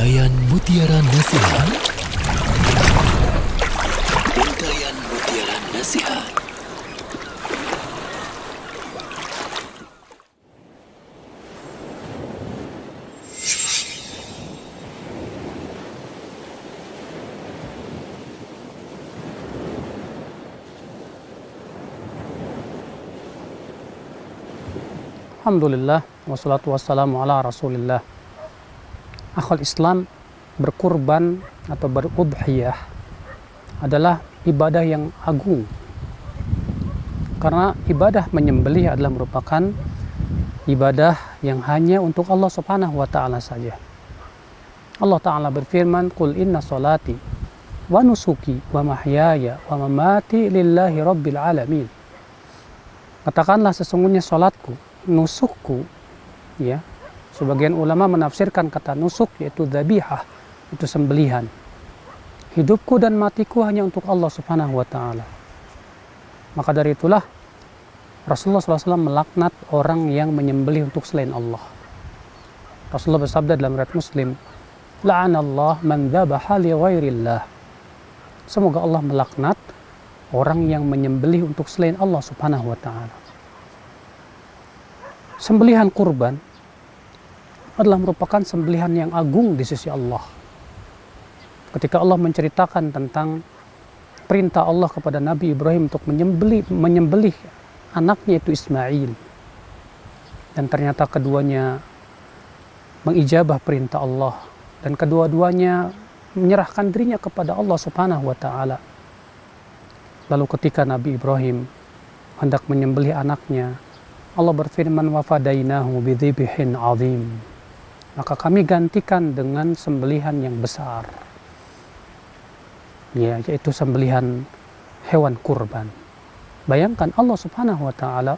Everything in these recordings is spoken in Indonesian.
Untayan Mutiara Nasihat. Untayan Mutiara Nasihat. Alhamdulillah, wassalatu wassalamu ala rasulillah. Akhul Islam, berkurban atau berudhiyah adalah ibadah yang agung. Karena ibadah menyembelih adalah merupakan ibadah yang hanya untuk Allah Subhanahu wa ta'ala saja. Allah Ta'ala berfirman, "Qul inna salati wa nusuki wa mahyaya wa mamati lillahi rabbil alamin." Katakanlah sesungguhnya salatku, nusukku, ya, sebagian ulama menafsirkan kata nusuk yaitu dzabihah, itu sembelihan. Hidupku dan matiku hanya untuk Allah Subhanahu wa ta'ala. Maka dari itulah Rasulullah SAW melaknat orang yang menyembelih untuk selain Allah. Rasulullah bersabda dalam riwayat Muslim, "La'anallah man dzabaha li ghairillah." Semoga Allah melaknat orang yang menyembelih untuk selain Allah Subhanahu wa ta'ala. Sembelihan kurban adalah merupakan sembelihan yang agung di sisi Allah. Ketika Allah menceritakan tentang perintah Allah kepada Nabi Ibrahim untuk menyembelih anaknya itu Ismail, dan ternyata keduanya mengijabah perintah Allah dan kedua-duanya menyerahkan dirinya kepada Allah Subhanahu wa ta'ala. Lalu ketika Nabi Ibrahim hendak menyembelih anaknya, Allah berfirman, "Wa fadainahu bidzibhin 'adzim." Maka kami gantikan dengan sembelihan yang besar, ya, yaitu sembelihan hewan kurban. Bayangkan Allah Subhanahu wa ta'ala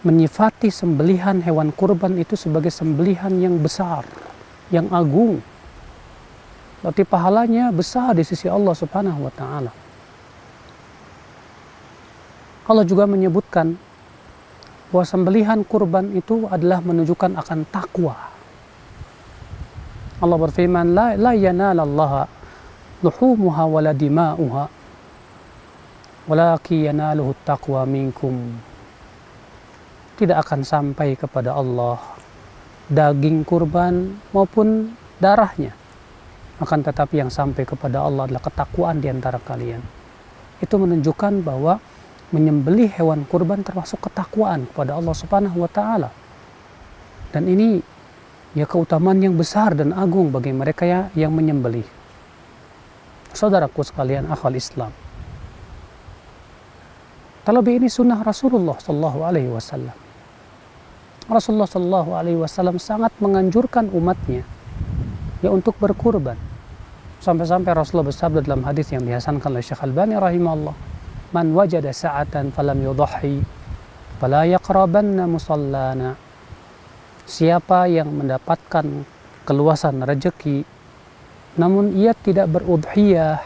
menyifati sembelihan hewan kurban itu sebagai sembelihan yang besar, yang agung. Berarti pahalanya besar di sisi Allah Subhanahu wa ta'ala. Allah juga menyebutkan bahwa sembelihan kurban itu adalah menunjukkan akan takwa. Allah berfirman, la yanalallaha luhumuha wala dima'uha walaki yanaluhu taqwa minkum. Tidak akan sampai kepada Allah daging kurban maupun darahnya, akan tetapi yang sampai kepada Allah adalah ketakwaan di antara kalian. Itu menunjukkan bahwa menyembelih hewan kurban termasuk ketakwaan kepada Allah Subhanahu wa ta'ala. Dan ini ya keutamaan yang besar dan agung bagi mereka yang menyembelih. Saudaraku sekalian, akhwal Islam, terlebih ini sunnah Rasulullah sallallahu alaihi wasallam. Rasulullah sallallahu alaihi wasallam sangat menganjurkan umatnya ya untuk berkurban. Sampai-sampai Rasulullah bersabda dalam hadis yang dihasankan oleh Syekh Albani rahimahullah, "Man wajada sa'atan falam yudhhi fala yaqrabanna musallana." Siapa yang mendapatkan keluasan rezeki namun ia tidak berudhiyah,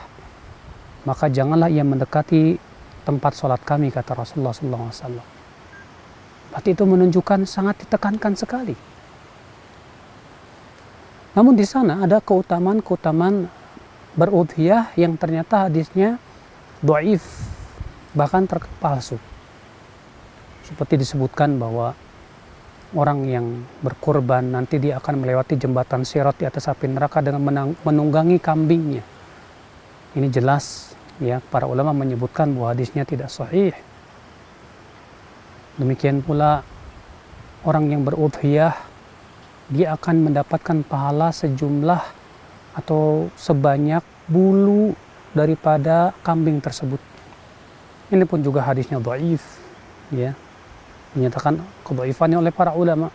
maka janganlah ia mendekati tempat sholat kami, kata Rasulullah SAW. Berarti itu menunjukkan sangat ditekankan sekali. Namun di sana ada keutamaan-keutamaan berudhiyah yang ternyata hadisnya dhaif, bahkan terpalsu. Seperti disebutkan bahwa orang yang berkurban nanti dia akan melewati jembatan Sirat di atas api neraka dengan menunggangi kambingnya. Ini jelas ya, para ulama menyebutkan bahwa hadisnya tidak sahih. Demikian pula orang yang berudhiyah, dia akan mendapatkan pahala sejumlah atau sebanyak bulu daripada kambing tersebut. Ini pun juga hadisnya dhaif, ya, dinyatakan kedhaifannya oleh para ulama.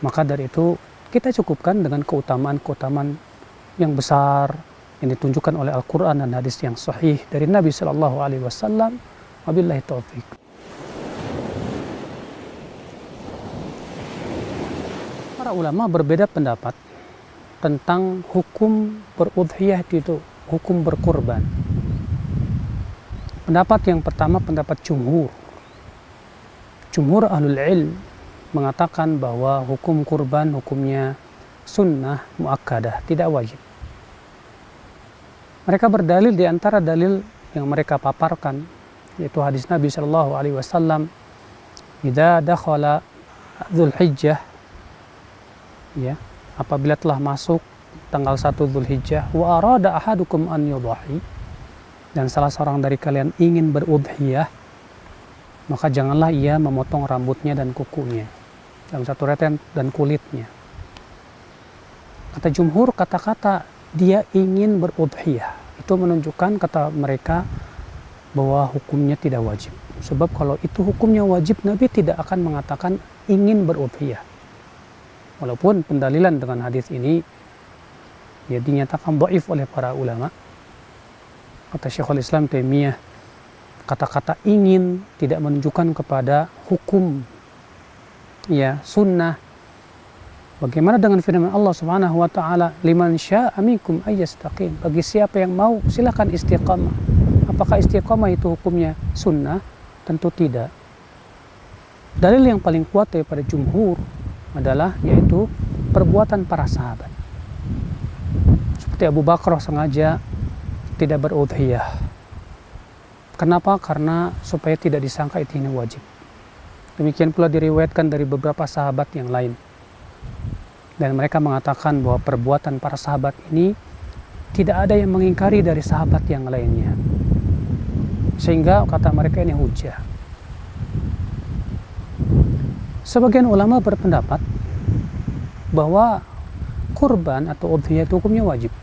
Maka dari itu kita cukupkan dengan keutamaan-keutamaan yang besar yang ditunjukkan oleh Al-Quran dan hadis yang sahih dari Nabi Sallallahu Alaihi Wasallam. Wabillahi taufiq. Para ulama berbeda pendapat tentang hukum berudhiyah, itu hukum berkurban. Pendapat yang pertama pendapat jumhur ahlul ilm mengatakan bahwa hukum kurban hukumnya sunnah muakkadah, tidak wajib. Mereka berdalil di antara dalil yang mereka paparkan, yaitu hadis Nabi Shallallahu Alaihi Wasallam, "Idza dakhala Dzulhijjah," ya, apabila telah masuk tanggal 1 Dzulhijjah, "wa arada ahadukum an yudhahi," dan salah seorang dari kalian ingin berudhiyah, maka janganlah ia memotong rambutnya dan kukunya, dalam satu riwayat dan kulitnya. Kata jumhur, kata-kata dia ingin berudhiyah itu menunjukkan, kata mereka, bahwa hukumnya tidak wajib. Sebab kalau itu hukumnya wajib, Nabi tidak akan mengatakan ingin berudhiyah. Walaupun pendalilan dengan hadis ini ya dinyatakan dhaif oleh para ulama. Kata Syekhul Islam Taimiyah, kata-kata ingin tidak menunjukkan kepada hukum ya sunnah. Bagaimana dengan firman Allah Subhanahu wa taala, "Liman syaa'a minkum ayyastaqim." Bagi siapa yang mau, silakan istiqamah. Apakah istiqamah itu hukumnya sunnah? Tentu tidak. Dalil yang paling kuat daripada jumhur adalah yaitu perbuatan para sahabat. Seperti Abu Bakar sengaja tidak berudhiyah. Kenapa? Karena supaya tidak disangka itu ini wajib. Demikian pula diriwayatkan dari beberapa sahabat yang lain. Dan mereka mengatakan bahwa perbuatan para sahabat ini tidak ada yang mengingkari dari sahabat yang lainnya. Sehingga kata mereka ini hujjah. Sebagian ulama berpendapat bahwa kurban atau udhiyah itu hukumnya wajib.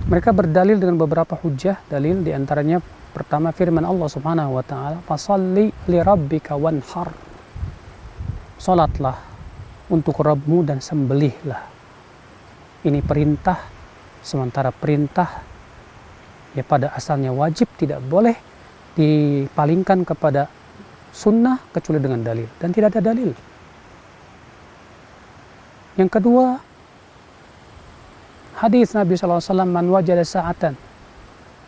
Mereka berdalil dengan beberapa hujjah. Dalil diantaranya pertama firman Allah Subhanahu wa taala, "Fashalli li rabbika wanhar." Salatlah untuk Rabbmu dan sembelihlah. Ini perintah, sementara perintah ya pada asalnya wajib, tidak boleh dipalingkan kepada sunnah kecuali dengan dalil, dan tidak ada dalil. Yang kedua, hadis Nabi SAW, "Man wajada sa'atan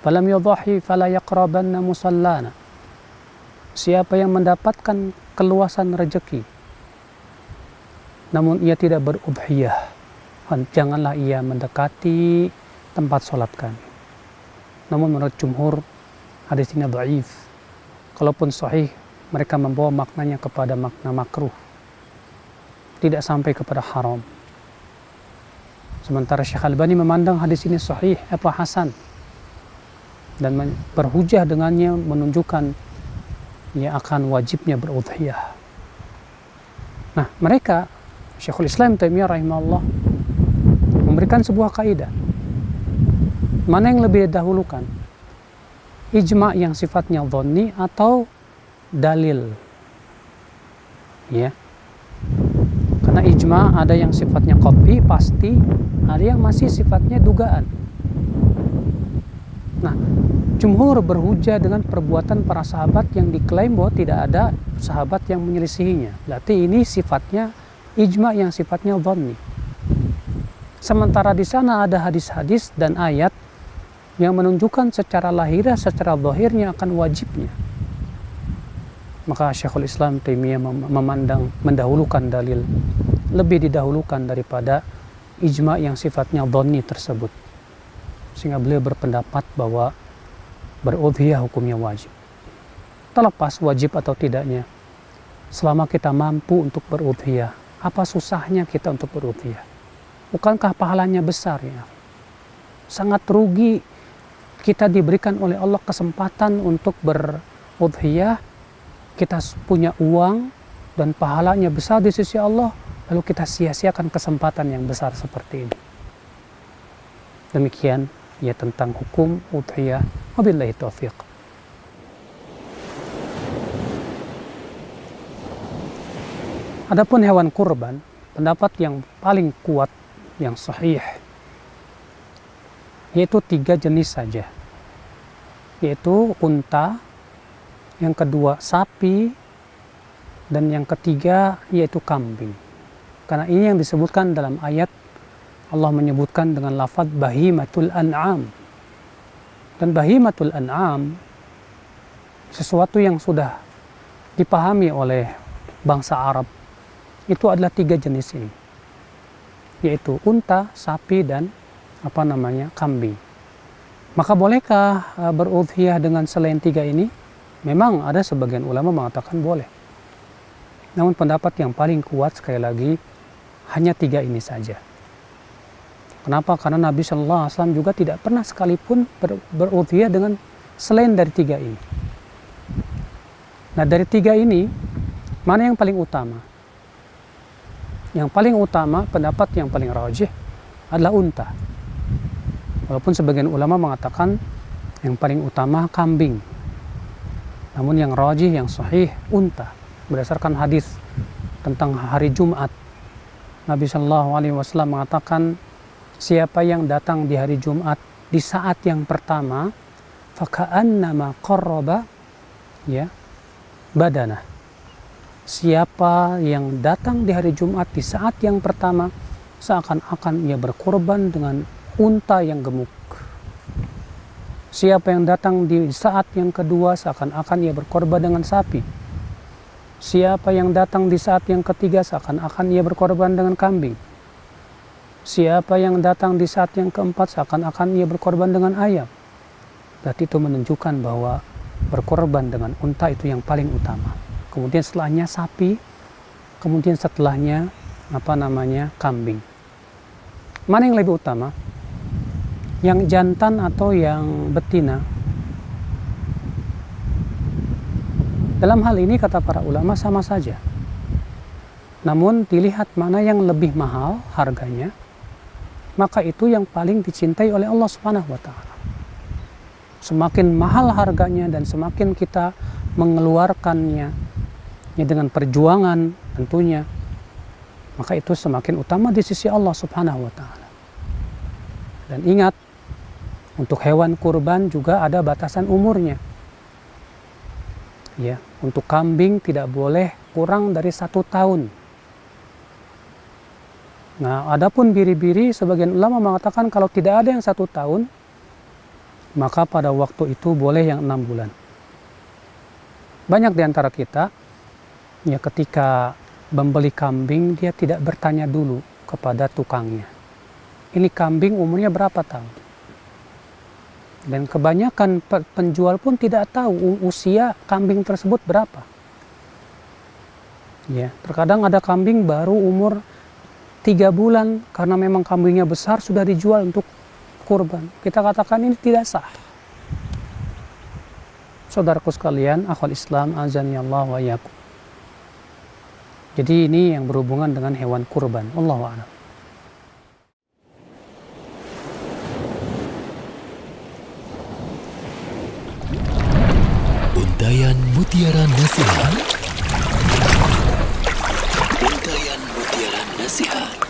falam yudhahi fala yaqrabanna musallana." Siapa yang mendapatkan keluasan rezeki namun ia tidak berudhiyah, janganlah ia mendekati tempat sholat kami. Namun menurut jumhur, hadis ini dhaif. Kalaupun sahih, mereka membawa maknanya kepada makna makruh, tidak sampai kepada haram. Sementara Syekh Albani memandang hadis ini sahih, hasan, dan berhujah dengannya menunjukkan ia akan wajibnya berudhiyah. Nah, mereka, Syekhul Islam Taimiyah rahimahullah, memberikan sebuah kaidah. Mana yang lebih didahulukan? Ijma' yang sifatnya dhanni atau dalil? Ya. Karena ijma' ada yang sifatnya qat'i, pasti, ada yang masih sifatnya dugaan. Nah, jumhur berhujah dengan perbuatan para sahabat yang diklaim bahwa tidak ada sahabat yang menyelisihinya. Berarti ini sifatnya ijma' yang sifatnya dhanni. Sementara di sana ada hadis-hadis dan ayat yang menunjukkan secara lahiriah, secara zahirnya akan wajibnya. Maka Syekhul Islam Taimiyah mendahulukan dalil, lebih didahulukan daripada ijma' yang sifatnya dhanni tersebut. Sehingga beliau berpendapat bahwa berudhiyah hukumnya wajib. Terlepas wajib atau tidaknya, selama kita mampu untuk berudhiyah, apa susahnya kita untuk berudhiyah? Bukankah pahalanya besar ya? Sangat rugi kita diberikan oleh Allah kesempatan untuk berudhiyah, kita punya uang dan pahalanya besar di sisi Allah, lalu kita sia-siakan kesempatan yang besar seperti ini. Demikian ya tentang hukum udhiyah. Wabillahi taufiq. Adapun hewan kurban, pendapat yang paling kuat, yang sahih, yaitu 3 jenis saja, yaitu unta, yang kedua sapi, dan yang ketiga yaitu kambing. Karena ini yang disebutkan dalam ayat, Allah menyebutkan dengan lafaz bahimatul an'am. Dan bahimatul an'am sesuatu yang sudah dipahami oleh bangsa Arab, itu adalah 3 jenis ini. yaitu unta, sapi, dan kambing. Maka bolehkah berudhiyah dengan selain 3 ini? Memang ada sebagian ulama mengatakan boleh. Namun pendapat yang paling kuat sekali lagi hanya 3 ini saja. Kenapa? Karena Nabi Shallallahu Alaihi Wasallam juga tidak pernah sekalipun berudhiyah dengan selain dari 3 ini. Nah, dari 3 ini mana yang paling utama? Yang paling utama, pendapat yang paling rajih adalah unta. Walaupun sebagian ulama mengatakan yang paling utama kambing. Namun yang rajih, yang sahih, unta. Berdasarkan hadis tentang hari Jumat, Nabi Shallallahu Alaihi Wasallam mengatakan, siapa yang datang di hari Jumat di saat yang pertama, faka'annama qarraba badanah. Siapa yang datang di hari Jumat di saat yang pertama, seakan-akan ia berkorban dengan unta yang gemuk. Siapa yang datang di saat yang kedua, seakan-akan ia berkorban dengan sapi. Siapa yang datang di saat yang ketiga, seakan-akan ia berkorban dengan kambing. Siapa yang datang di saat yang keempat, seakan-akan ia berkorban dengan ayam. Berarti itu menunjukkan bahwa berkorban dengan unta itu yang paling utama. Kemudian setelahnya sapi, kemudian setelahnya kambing. Mana yang lebih utama? Yang jantan atau yang betina? Dalam hal ini kata para ulama sama saja. Namun dilihat mana yang lebih mahal harganya, maka itu yang paling dicintai oleh Allah Subhanahu wa Ta'ala. Semakin mahal harganya dan semakin kita mengeluarkannya dengan perjuangan tentunya, maka itu semakin utama di sisi Allah Subhanahu wa Ta'ala. Dan ingat, untuk hewan kurban juga ada batasan umurnya. Ya, untuk kambing tidak boleh kurang dari 1 tahun. Nah, adapun biri-biri, sebagian ulama mengatakan kalau tidak ada yang 1 tahun, maka pada waktu itu boleh yang 6 bulan. Banyak di antara kita, ya ketika membeli kambing, dia tidak bertanya dulu kepada tukangnya. Ini kambing umurnya berapa tahun? Dan kebanyakan penjual pun tidak tahu usia kambing tersebut berapa. Ya, terkadang ada kambing baru umur 3 bulan, karena memang kambingnya besar sudah dijual untuk kurban. Kita katakan ini tidak sah. Saudaraku sekalian, akhwal Islam, azani Allah wa iyyakum. Jadi ini yang berhubungan dengan hewan kurban. Wallahu a'lam. Untayan Mutiara Nasihat. Untayan Mutiara Nasihat.